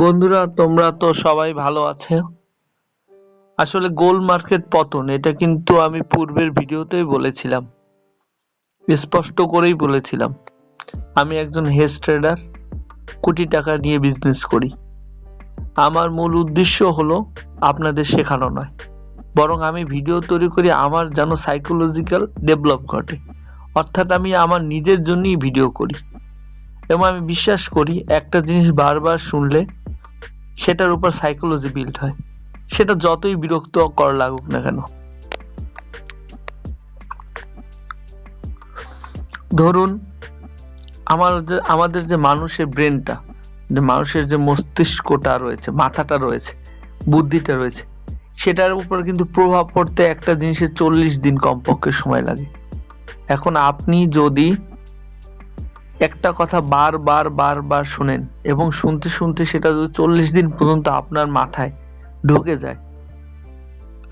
বন্ধুরা, তোমরা তো সবাই ভালো আছে। আসলে গোল্ড মার্কেট পতন এটা কিন্তু আমি পূর্বের ভিডিওতেই বলেছিলাম, স্পষ্ট করেই বলেছিলাম। আমি একজন হেজ ট্রেডার, কোটি টাকা নিয়ে বিজনেস করি। আমার মূল উদ্দেশ্য হলো আপনাদের শেখানো নয়, বরং আমি ভিডিও তৈরি করি আমার যেন সাইকোলজিক্যাল ডেভেলপ ঘটে। অর্থাৎ আমি আমার নিজের জন্যই ভিডিও করি এবং আমি বিশ্বাস করি একটা জিনিস বারবার শুনলে সেটার উপর সাইকোলজি বিল্ড হয়, সেটা যতই বিরক্তকর লাগুক না কেন। ধরুন আমাদের যে মানুষের ব্রেনটা, যে মানুষের যে মস্তিষ্কটা রয়েছে, মাথাটা রয়েছে, বুদ্ধিটা রয়েছে, সেটার উপর কিন্তু প্রভাব পড়তে একটা জিনিসের 40 দিন কমপক্ষে সময় লাগে। এখন আপনি যদি একটা কথা বারবার বারবার শোনেন এবং শুনতে শুনতে সেটা যদি 40 দিন পর্যন্ত আপনার মাথায় ঢুকে যায়,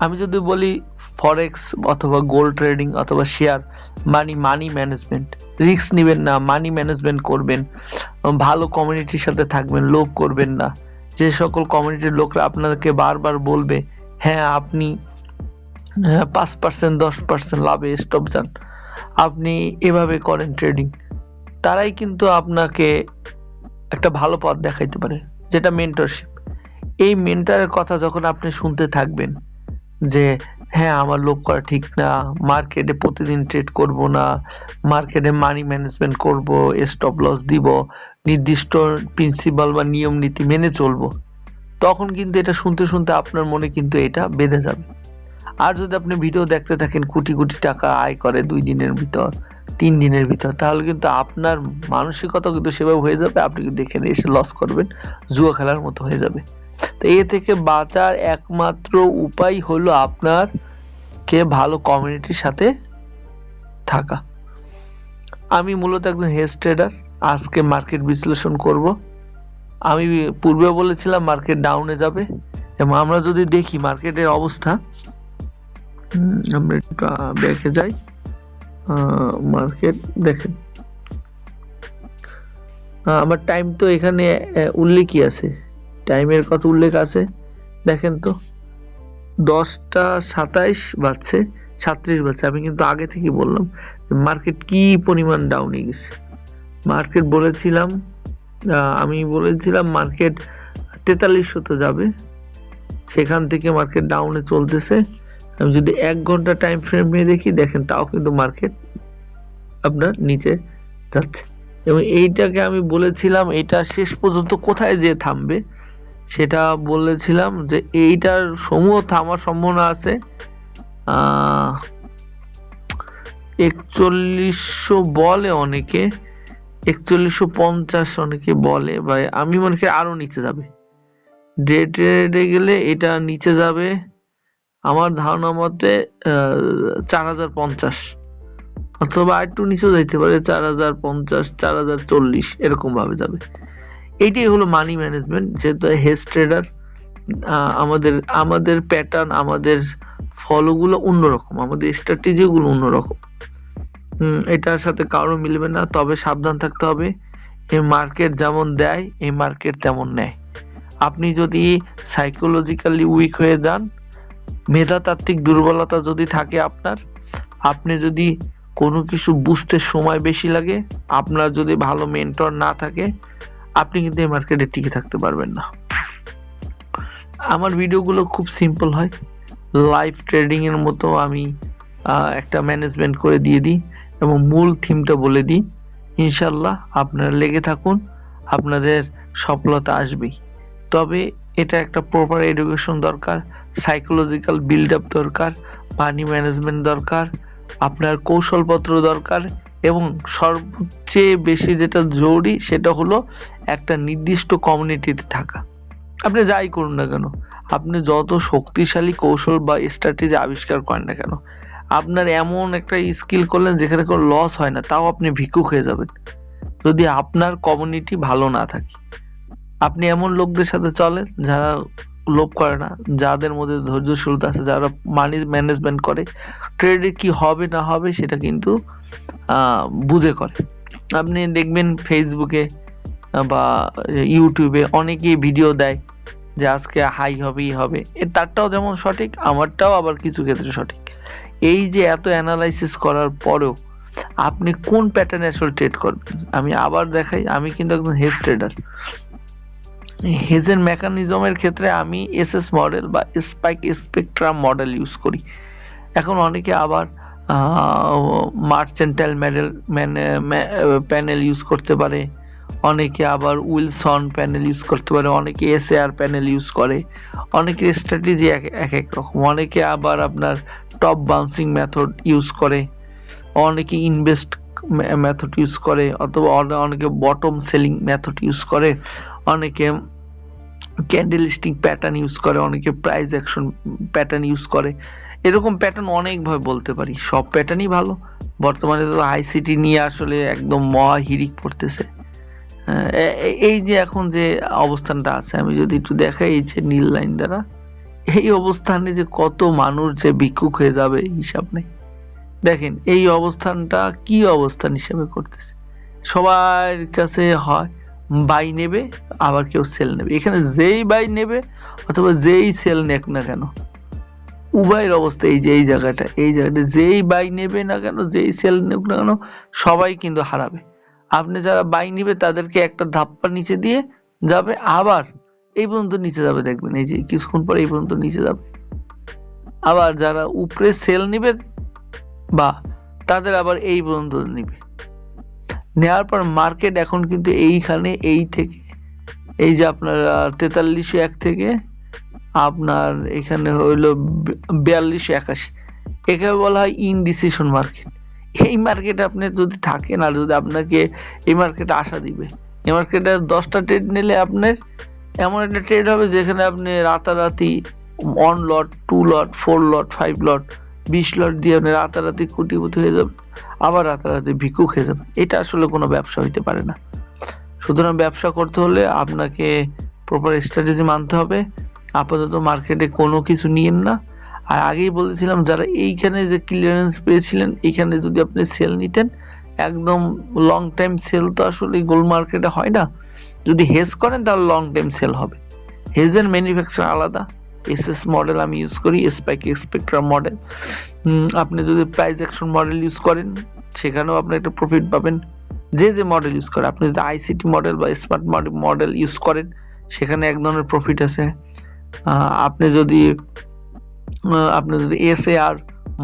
আমি যদি বলি ফরেক্স অথবা গোল্ড ট্রেডিং অথবা শেয়ার, মানি ম্যানেজমেন্ট, রিস্ক নেবেন না, মানি ম্যানেজমেন্ট করবেন, ভালো কমিউনিটির সাথে থাকবেন, লোভ করবেন না। যে সকল কমিউনিটির লোকরা আপনাকে বারবার বলবে হ্যাঁ আপনি 5% 10% লাভে স্টপ যান, আপনি এভাবে করেন ট্রেডিং, তারাই কিন্তু আপনাকে একটা ভালো পথ দেখাইতে পারে, যেটা মেন্টরশিপ। এই মেন্টরের কথা যখন আপনি শুনতে থাকবেন যে হ্যাঁ আমার লোভ করা ঠিক না, মার্কেটে প্রতিদিন ট্রেড করব না, মার্কেটে মানি ম্যানেজমেন্ট করব, স্টপ লস দিব, নির্দিষ্ট প্রিন্সিপাল বা নিয়ম নীতি মেনে চলবো, তখন কিন্তু এটা শুনতে শুনতে আপনার মনে কিন্তু এটা বেঁধে যাবে। আর যদি আপনি ভিডিও দেখতে থাকেন কোটি কোটি টাকা আয় করে 2 দিনের ভিতর, 3 দিনের ভিতর, তাহলে কিন্তু আপনার মানসিকতা কিন্তু সেভাবে হয়ে যাবে, আপনি কিন্তু এখানে এসে লস করবেন, জুয়া খেলার মতো হয়ে যাবে। তো এ থেকে বাঁচার একমাত্র উপায় হলো আপনার কে ভালো কমিউনিটির সাথে থাকা। আমি মূলত একজন হেজ ট্রেডার, আজকে মার্কেট বিশ্লেষণ করব। আমি পূর্বে বলেছিলাম মার্কেট ডাউনে যাবে এবং আমরা যদি দেখি মার্কেটের অবস্থা, আমরা একটু ব্যাকে যাই। মার্কেট দেখেন, আমার টাইম তো এখানে উল্লেখই আছে, টাইমের কত উল্লেখ আছে দেখেন তো, 10টা 27 বাজছে, 37 বাজছে। আমি কিন্তু আগে থেকে বললাম মার্কেট কি পরিমাণ ডাউনে গেছে। মার্কেট বলেছিলাম, আমি বলেছিলাম মার্কেট 4300 যাবে, সেখান থেকে মার্কেট ডাউনে চলতেছে। আমি যদি 1 ঘন্টা টাইম ফ্রেম নিয়ে দেখি, দেখেন তাও কিন্তু মার্কেট আপনার নিচে যাচ্ছে। এবং এইটাকে আমি বলেছিলাম এটা শেষ পর্যন্ত কোথায় যেয়ে থামবে, সেটা বলেছিলাম যে এইটার সমূহ থামার সম্ভাবনা আছে 4100 বলে অনেকে, 4150 অনেকে বলে, বা আমি মনে করি আরো নিচে যাবে। ডে ট্রেডে গেলে এটা নিচে যাবে আমার ধারণা মতে 4050, অথবা একটু নিচেও যাইতে পারে 4050 4040 এরকম ভাবে যাবে। এইটাই হলো মানি ম্যানেজমেন্ট। যেহেতু হেজ ট্রেডার, আমাদের প্যাটার্ন, আমাদের ফলোগুলো অন্যরকম, আমাদের স্ট্র্যাটেজিগুলো অন্যরকম। এটার সাথে কারো মিলবে না, তবে সাবধান থাকতে হবে। এই মার্কেট যেমন দেয় এই মার্কেট তেমন নেয়। আপনি যদি সাইকোলজিক্যালি উইক হয়ে যান, মেধাতাত্ত্বিক দুর্বলতা যদি থাকে আপনার, আপনি যদি কোনো কিছু বুঝতে সময় বেশি লাগে, আপনার যদি ভালো মেন্টর না থাকে, আপনি কিন্তু এই মার্কেটে টিকে থাকতে পারবেন না। আমার ভিডিওগুলো খুব সিম্পল হয়, লাইভ ট্রেডিং এর মতো আমি একটা ম্যানেজমেন্ট করে দিয়ে দিই এবং মূল থিমটা বলে দিই। ইনশাল্লাহ আপনারা লেগে থাকুন, আপনাদের সফলতা আসবেই। তবে এটা একটা প্রপার এডুকেশন দরকার, সাইকোলজিক্যাল বিল্ড আপ দরকার, মানি ম্যানেজমেন্ট দরকার, আপনার কৌশলপত্র দরকার, এবং সবচেয়ে বেশি যেটা জরুরি সেটা হলো একটা নির্দিষ্ট কমিউনিটিতে থাকা। আপনি যাই করুন না কেন, আপনি যত শক্তিশালী কৌশল বা স্ট্র্যাটেজি আবিষ্কার করেন না কেন, আপনার এমন একটা স্কিল করলেন যেখানে কোনো লস হয় না, তাও আপনি ভিক্ষুক হয়ে যাবেন যদি আপনার কমিউনিটি ভালো না থাকে। আপনি এমন লোকদের সাথে চলেন যারা লোভ করে না, যাদের মধ্যে ধৈর্যশীলতা আছে, যারা মানি ম্যানেজমেন্ট করে, ট্রেডে কি হবে না হবে সেটা কিন্তু বুঝে করে। আপনি দেখবেন ফেসবুকে বা ইউটিউবে অনেকেই ভিডিও দেয় যে আজকে হাই হবেই হবে, তারটাও যেমন সঠিক, আমারটাও আবার কিছু ক্ষেত্রে সঠিক। এই যে এত অ্যানালাইসিস করার পরেও আপনি কোন প্যাটার্নে আসলে ট্রেড করবেন, আমি আবার দেখাই, আমি কিন্তু একদম হেজ ট্রেডার। হেজের মেকানিজমের ক্ষেত্রে আমি এসএস মডেল বা স্পাইক স্পেকট্রাম মডেল ইউজ করি। এখন অনেকে আবার মার্চেন্টাইল প্যানেল ইউজ করতে পারে, অনেকে আবার উইলসন প্যানেল ইউজ করতে পারে, অনেকে এসএআর প্যানেল ইউজ করে, অনেকের স্ট্র্যাটেজি এক এক রকম, অনেকে আবার আপনার টপ বাউন্সিং মেথড ইউজ করে, অনেকে ইনভেস্ট মেথড ইউজ করে, অথবা অনেকে বটম সেলিং মেথড ইউজ করে, অনেকে ক্যান্ডেলস্টিক প্যাটার্ন ইউজ করে, অনেকে প্রাইস অ্যাকশন প্যাটার্ন ইউজ করে। এরকম প্যাটার্ন অনেকভাবে বলতে পারি, সব প্যাটার্নই ভালো। বর্তমানে তো আইসিটি নিয়ে আসলে একদম মহা হিড়িক পড়তেছে। এই যে এখন যে অবস্থানটা আছে, আমি যদি একটু দেখাই, এই যে নীল লাইন দ্বারা এই অবস্থানে যে কত মানুষ যে ভিক্ষুক হয়ে যাবে হিসাব নেই। দেখেন এই অবস্থানটা কি অবস্থান হিসেবে করতেছে, সবার কাছে হয় বাই নেবে, আবার কেউ সেল নেবে। এখানে যেই বাই নেবে অথবা যেই সেল নেক না কেন, উভয়ের অবস্থা এই যে এই জায়গাটা যেই বাই নেবে না কেন, যেই সেল নেক না কেন, সবাই কিন্তু হারাবে। আপনি যারা বাই নিবে তাদেরকে একটা ধাপ্পা নিচে দিয়ে যাবে, আবার এই পর্যন্ত নিচে যাবে, দেখবেন এই যে কিছুক্ষণ পরে এই পর্যন্ত নিচে যাবে। আবার যারা উপরে সেল নিবে বা তাদের আবার এই পর্যন্ত নিবে, নেওয়ার পর মার্কেট এখন কিন্তু এইখানে এই থেকে এই যে আপনার 4301 থেকে আপনার এখানে হইলো 4281, একে বলা হয় ইনডিসিশন মার্কেট। এই মার্কেটে আপনি যদি থাকেন আর যদি আপনাকে এই মার্কেটে আশা দিবে, এই মার্কেটে 10টা ট্রেড নিলে আপনার এমন একটা ট্রেড হবে যেখানে আপনি রাতারাতি 1 লট 2 লট 4 লট 5 লট 20 লট দিয়ে আপনি রাতারাতি কোটিপতি হয়ে যাবেন, আবার রাতারাতি ভিক্ষুক হয়ে যাবেন। এটা আসলে কোনো ব্যবসা হইতে পারে না। সুতরাং ব্যবসা করতে হলে আপনাকে প্রপার স্ট্র্যাটেজি মানতে হবে। আপাতত মার্কেটে কোনো কিছু নিয়েন না। আর আগেই বলেছিলাম, যারা এইখানে যে ক্লিয়ারেন্স পেয়েছিলেন, এইখানে যদি আপনি সেল নিতেন, একদম লং টাইম সেল তো আসলে গোল্ড মার্কেটে হয় না। যদি হেজ করেন তাহলে লং টাইম সেল হবে। হেজের ম্যানুফ্যাকচার আলাদা, এসএস মডেল আমি ইউজ করি, স্পাইক স্পেকট্রাম মডেল। আপনি যদি প্রাইস অ্যাকশন মডেল ইউজ করেন সেখানেও আপনি একটা প্রফিট পাবেন। যে মডেল ইউজ করে, আপনি যদি আইসিটি মডেল বা স্মার্ট মডেল ইউজ করেন সেখানে এক ধরনের প্রফিট আছে। আপনি যদি এসএআর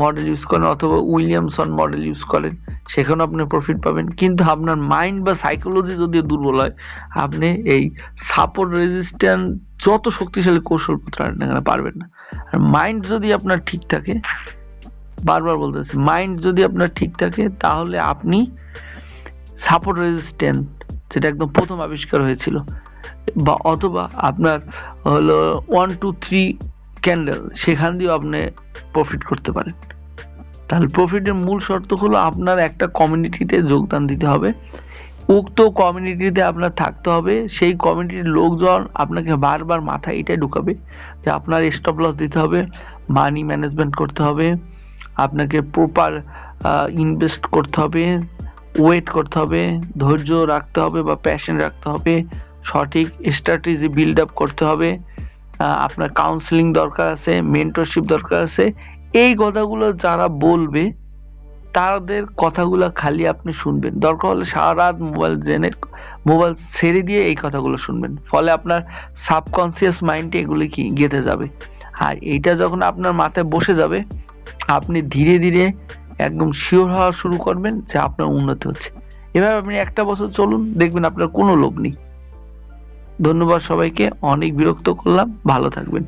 মডেল ইউজ করেন অথবা উইলিয়ামসন মডেল ইউজ করেন সেখানেও আপনি প্রফিট পাবেন। কিন্তু আপনার মাইন্ড বা সাইকোলজি যদি দুর্বল হয়, আপনি এই সাপোর্ট রেজিস্ট্যান্স যত শক্তিশালী কৌশলপত্র পারবেন না। আর মাইন্ড যদি আপনার ঠিক থাকে, বারবার বলতেছি, মাইন্ড যদি আপনার ঠিক থাকে তাহলে আপনি সাপোর্ট রেজিস্ট্যান্ট, যেটা একদম প্রথম আবিষ্কার হয়েছিল, বা অথবা আপনার হলো 1 2 3 ক্যান্ডেল, সেখান দিয়েও আপনি প্রফিট করতে পারেন। তাহলে প্রফিটের মূল শর্ত হলো আপনার একটা কমিউনিটিতে যোগদান দিতে হবে, উক্ত কমিউনিটিতে আপনার থাকতে হবে। সেই কমিউনিটির লোকজন আপনাকে বারবার মাথায় এটাই ঢুকাবে যে আপনার স্টপ লস দিতে হবে, মানি ম্যানেজমেন্ট করতে হবে, আপনাকে প্রপার ইনভেস্ট করতে হবে, ওয়েট করতে হবে, ধৈর্য রাখতে হবে বা প্যাশন রাখতে হবে, সঠিক স্ট্র্যাটেজি বিল্ড আপ করতে হবে, আপনার কাউন্সেলিং দরকার আছে, মেন্টরশিপ দরকার আছে। এই কথাগুলো যারা বলবে তাদের কথাগুলো খালি আপনি শুনবেন, দরকার হলে সারা রাত মোবাইল ছেড়ে দিয়ে এই কথাগুলো শুনবেন। ফলে আপনার সাবকনসিয়াস মাইন্ডে এগুলি কি গেঁথে যাবে। আর এইটা যখন আপনার মাথায় বসে যাবে, আপনি ধীরে ধীরে একদম শিওর হওয়া শুরু করবেন যে আপনার উন্নতি হচ্ছে। এভাবে আপনি 1 বছর চলুন, দেখবেন আপনার কোনো লোভ নেই। ধন্যবাদ সবাইকে, অনেক বিরক্ত করলাম, ভালো থাকবেন।